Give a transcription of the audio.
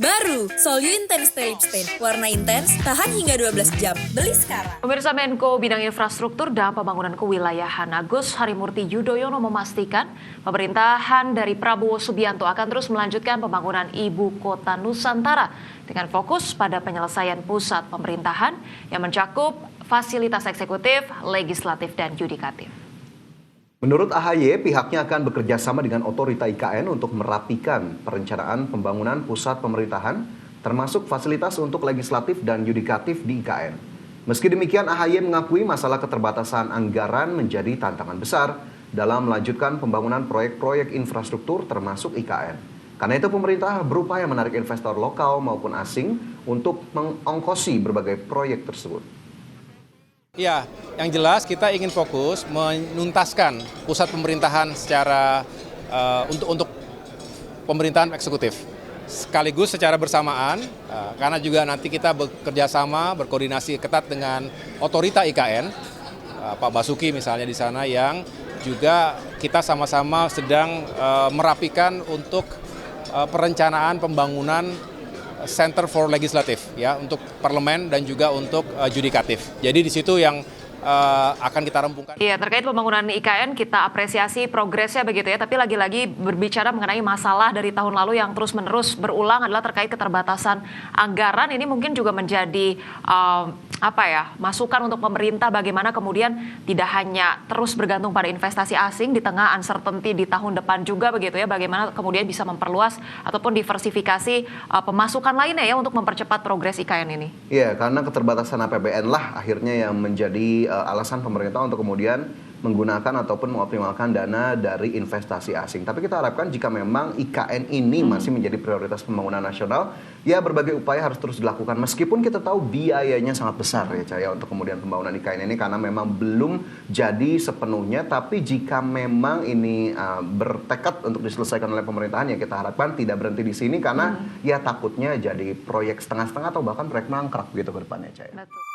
Baru, Solyu Intense Lip Stain. Warna intens, tahan hingga 12 jam. Beli sekarang. Pemirsa Menko Bidang Infrastruktur dan Pembangunan Kewilayahan Agus Harimurti Yudhoyono memastikan pemerintahan dari Prabowo Subianto akan terus melanjutkan pembangunan Ibu Kota Nusantara dengan fokus pada penyelesaian pusat pemerintahan yang mencakup fasilitas eksekutif, legislatif, dan yudikatif. Menurut AHY, pihaknya akan bekerja sama dengan otorita IKN untuk merapikan perencanaan pembangunan pusat pemerintahan, termasuk fasilitas untuk legislatif dan yudikatif di IKN. Meski demikian, AHY mengakui masalah keterbatasan anggaran menjadi tantangan besar dalam melanjutkan pembangunan proyek-proyek infrastruktur termasuk IKN. Karena itu pemerintah berupaya menarik investor lokal maupun asing untuk mengongkosi berbagai proyek tersebut. Ya, yang jelas kita ingin fokus menuntaskan pusat pemerintahan secara untuk pemerintahan eksekutif. Sekaligus secara bersamaan, karena juga nanti kita bekerja sama, berkoordinasi ketat dengan otorita IKN, Pak Basuki misalnya di sana, yang juga kita sama-sama sedang merapikan untuk perencanaan pembangunan Center for Legislative, ya, untuk parlemen dan juga untuk yudikatif. Jadi di situ yang akan kita rempungkan. Iya, terkait pembangunan IKN kita apresiasi progresnya begitu ya, tapi lagi-lagi berbicara mengenai masalah dari tahun lalu yang terus-menerus berulang adalah terkait keterbatasan anggaran. Ini mungkin juga menjadi masukan untuk pemerintah bagaimana kemudian tidak hanya terus bergantung pada investasi asing di tengah uncertainty di tahun depan juga begitu ya, bagaimana kemudian bisa memperluas ataupun diversifikasi pemasukan lainnya ya untuk mempercepat progres IKN ini. Iya, karena keterbatasan APBN lah akhirnya yang menjadi alasan pemerintah untuk kemudian menggunakan ataupun mengoptimalkan dana dari investasi asing. Tapi kita harapkan jika memang IKN ini masih menjadi prioritas pembangunan nasional, ya berbagai upaya harus terus dilakukan. Meskipun kita tahu biayanya sangat besar ya Caya untuk kemudian pembangunan IKN ini karena memang belum jadi sepenuhnya. Tapi jika memang ini bertekad untuk diselesaikan oleh pemerintahan, ya kita harapkan tidak berhenti di sini karena ya takutnya jadi proyek setengah-setengah atau bahkan proyek mangkrak gitu ke depannya Caya. Betul.